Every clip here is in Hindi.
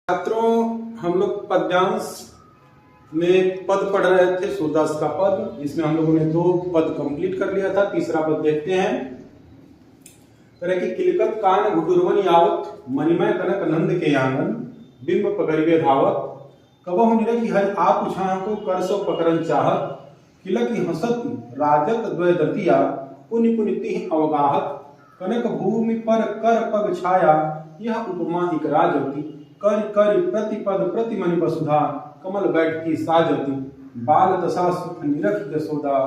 छात्रों, हम लोग पद्यांश में पद पढ़ रहे थे। सूरदास का पद, इसमें हम लोगों ने 2 पद कंप्लीट कर लिया था। तीसरा पद देखते हैं। तरह की किलकत कान घुटुरवन यावत, मणिमय कनक नंद के आंगन, बिंब पकड़िवे धावत, कबहु निरखि हरि आप उछाह को कर सो पकड़न चाहत, किलकी हंसत राजत द्वय दतिया, पुनि पुनि तिह अवगाहत, कनक भूमि पर कर पग छाया, यह उपमा इक राजवती, कर कर प्रतिपद प्रतिमनि वसुधा, कमल बैठती साजती, बाल दशा सुख निरख जसोदा,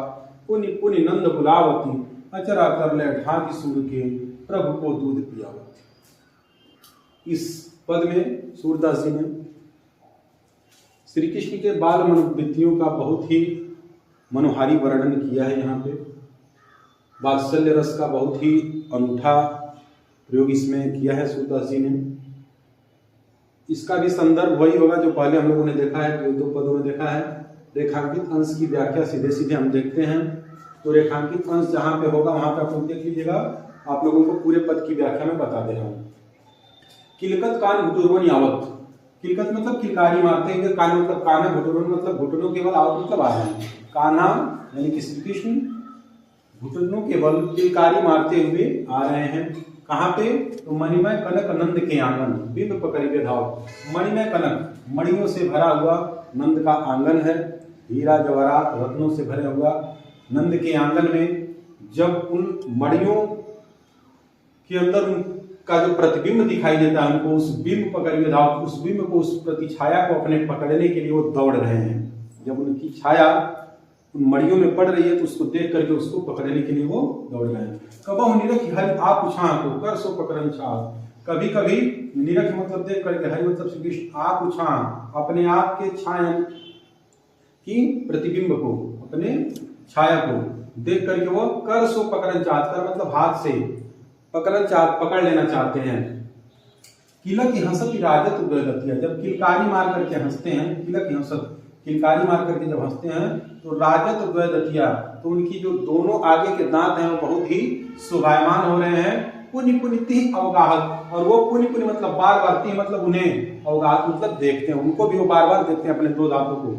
पुनि पुनि नंद बुलावती, अचरा कर ले ढाकी सूर के, प्रभु को दूध पियावती। इस पद में सूरदास जी ने श्री कृष्ण के बाल मनोवृत्तियों का बहुत ही मनोहारी वर्णन किया है। यहाँ पे वात्सल्य रस का बहुत ही अनूठा प्रयोग इसमें किया है सूरदास जी ने। इसका भी संदर्भ वही होगा जो पहले हम लोगों ने देखा है, जो 2 पदों में देखा है। रेखांकित अंश की व्याख्या सीधे सीधे हम देखते हैं। तो रेखांकित अंश जहां पे होगा वहां पे आप लोग देख लीजिएगा। आप लोगों को पूरे पद की व्याख्या में बता दे रहा हूं। किलकत कान घुटुरवन यावत, किलकत मतलब किलकारी मारते हैं। कान मतलब काना, घुटुरवन मतलब घुटनों के बल, आवत मतलब आ रहे हैं। कान्हा यानी कि श्री कृष्ण घुटनों के बल किलकारी मारते हुए आ रहे हैं। कहाँ पे? तो मणिमय कनक नंद के आंगन, बिंब पकड़िवे धाव। मणिमय कनक, मणियों से भरा हुआ नंद का आंगन है। हीरा जवाहरात रत्नों से भरा हुआ नंद के आंगन में जब उन मणियों के अंदर उनका जो प्रतिबिंब दिखाई देता है, उनको उस बिंब पकड़िवे धाव, उस बिंब को, उस प्रतिछाया को अपने पकड़ने के लिए वो दौड़ रहे हैं। जब उनकी छाया उन मड़ियों में पड़ रही है तो उसको देख करके उसको पकड़ने के लिए वो दौड़ रहे हैं। कबहु निरखि हरि आप उछाह को कर सो पकड़न चाह। कभी कभी निरख मतलब देख करके, हरि मतलब श्री कृष्ण, आप उछाह अपने आप के छाया की प्रतिबिंब को, अपने छाया को देख करके वो कर सो पकड़न चाहत, कर मतलब हाथ से पकड़न चाहत, पकड़ लेना चाहते हैं। किलक की हंसत राजत उदयदतिया, जब किलकारी मार करके हंसते हैं, किलक की हंसत किलकारी मार करके जब हंसते हैं तो राजत द्वयदतिया, तो उनकी जो दोनों आगे के दांत हैं वो बहुत ही शोभायमान हो रहे हैं। पुनि पुनि तिह अवगाहत, और वो पुनि पुनि मतलब बार बार, तिह मतलब उन्हें, अवगाहत मतलब देखते हैं, उनको भी वो बार बार देखते हैं, अपने 2 दांतों को।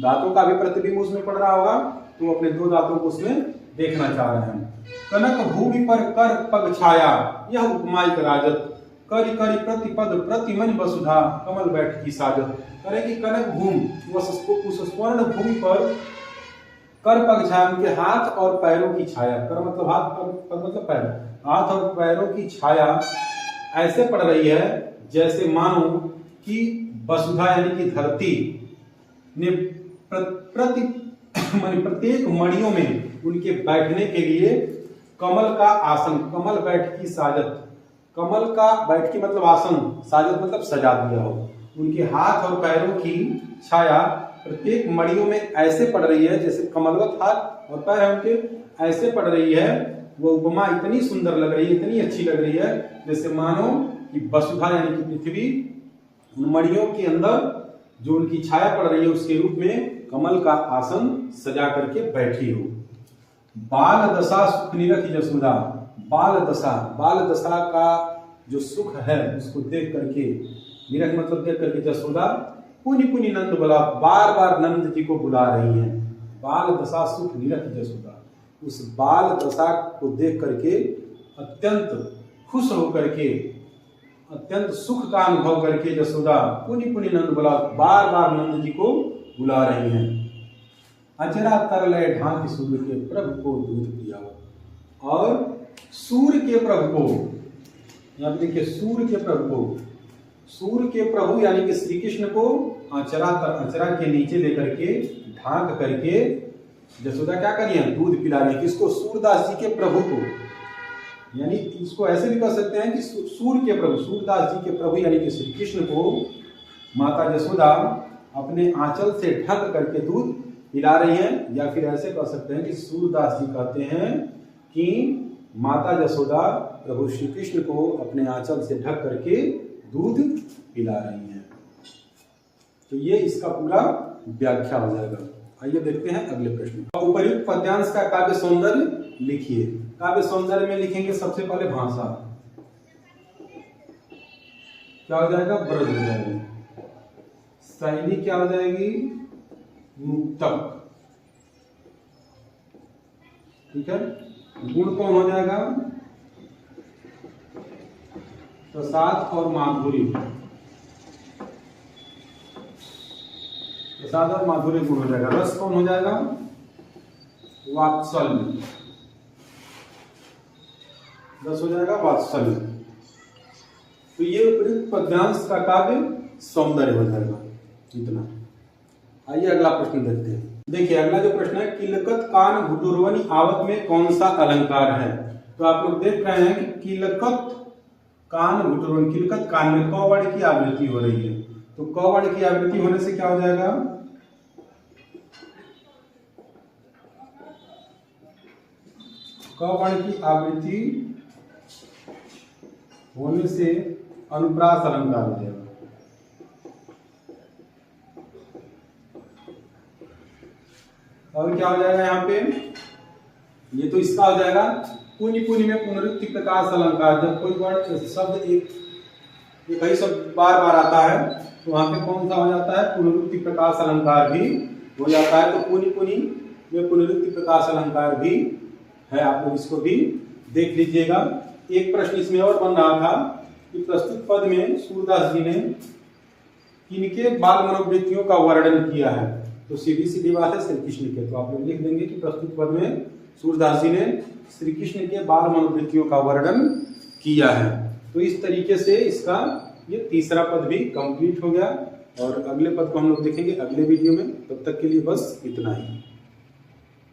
दांतों का भी प्रतिबिंब उसमें पड़ रहा होगा तो अपने 2 दांतों को उसमें देखना चाह रहे हैं। कनक भूमि पर कर पग छाया, यह उपमा इक राजत, करि करि प्रतिपद प्रतिमनि वसुधा, कमल बैठती साजत। करे कि कनक भूमि, उस स्वर्ण भूमि पर कर पग छाया, उनके हाथ और पैरों की छाया, कर मतलब हाथ, पग मतलब पैर, हाथ और पैरों की छाया ऐसे पड़ रही है जैसे मानो कि वसुधा यानी कि धरती ने प्रत्येक मणियों में उनके बैठने के लिए कमल का आसन, कमल बैठ की साजत, कमल का बैठ की मतलब आसन, साजत मतलब सजा दिया हो। उनके हाथ और पैरों की छाया प्रत्येक मणियों में ऐसे पड़ रही है जैसे कमलवत हाथ और पैर उनके ऐसे पड़ रही है। वो उपमा इतनी सुंदर लग रही है, इतनी अच्छी लग रही है जैसे मानो कि वसुधा यानी कि पृथ्वी उन मणियों के अंदर जो उनकी छाया पड़ रही है उसके रूप में कमल का आसन सजा करके बैठी हो। बाल दशा सुख निरखि जसोदा, बाल दशा, बाल दशा का जो सुख है उसको देख करके, निरख मतलब देख करके जसोदा पुनि पुनि नंद बुला, बार बार नंद जी को बुला रही हैं। बाल दशा सुख निरख जसोदा, उस बाल दशा को देख करके अत्यंत खुश होकर के, अत्यंत सुख का अनुभव करके जसोदा पुनि पुनि नंद बुला, बार बार नंद जी को बुला रही हैं। अचरा तर लय ढांकी सूर्य के, प्रभु को दूध पियावत। और सूर्य के प्रभु को, यहाँ पे देखिए सूर्य के प्रभु को, सूर्य के प्रभु यानी कि श्री कृष्ण को अचरा के नीचे लेकर के ढांक करके जसोदा क्या करिए, दूध पिला रही है। किसको? सूरदास जी के प्रभु को। यानी इसको ऐसे भी कह सकते हैं कि सूर्य के प्रभु, सूरदास जी के प्रभु यानी कि श्री कृष्ण को माता जसोदा अपने आंचल से ढक करके दूध पिला रही हैं। या फिर ऐसे कह सकते हैं कि सूरदास जी कहते हैं कि माता जसोदा प्रभु श्री कृष्ण को अपने आंचल से ढक करके दूध पिला रही हैं। तो ये इसका पूरा व्याख्या हो जाएगा। आइए देखते हैं अगले प्रश्न। उपर्युक्त पद्यांश का काव्य सौंदर्य लिखिए। काव्य सौंदर्य में लिखेंगे सबसे पहले भाषा। क्या हो जाएगा, ब्रज हो जाएगी। शैली क्या हो जाएगी, मुक्तक। ठीक है। गुण कौन हो जाएगा, प्रसाद और माधुरी। प्रसाद और माधुरी गुण हो जाएगा। रस कौन हो जाएगा, वात्सल्य। रस हो जाएगा वात्सल्य। तो ये उपयुक्त पद्यांश का काव्य सौंदर्य हो जाएगा। इतना। आइए अगला प्रश्न देखते हैं। देखिए अगला जो प्रश्न है, किलकत कान घुटुरवनि आवत में कौन सा अलंकार है। तो आप लोग देख रहे हैं कि किलकत कान घुटुरवनि, किलकत कान में क वर्ण की आवृत्ति हो रही है। तो क वर्ण की आवृत्ति होने से क्या हो जाएगा, क वर्ण की आवृत्ति होने से अनुप्रास अलंकार हो जाएगा। और क्या हो जाएगा यहाँ पे, ये तो इसका हो जाएगा पुनि पुनि में पुनरुक्ति प्रकाश अलंकार। जब कोई वर्ण शब्द एक ही शब्द बार बार आता है तो वहां पे कौन सा हो जाता है, पुनरुक्ति प्रकाश अलंकार भी हो जाता है। तो पुनि पुनि में पुनरुक्ति प्रकाश अलंकार भी है, आप लोग इसको भी देख लीजिएगा। एक प्रश्न इसमें और बन रहा था कि प्रस्तुत पद में सूरदास जी ने किनके बाल मनोवृत्तियों का वर्णन किया है। तो सीधी सीधी बात है श्री कृष्ण के। तो आप लोग लिख देंगे कि प्रस्तुत पद में सूरदास जी ने श्री कृष्ण के बाल मनोवृत्तियों का वर्णन किया है। तो इस तरीके से इसका ये तीसरा पद भी कंप्लीट हो गया और अगले पद को हम लोग देखेंगे अगले वीडियो में। तब तक के लिए बस इतना ही।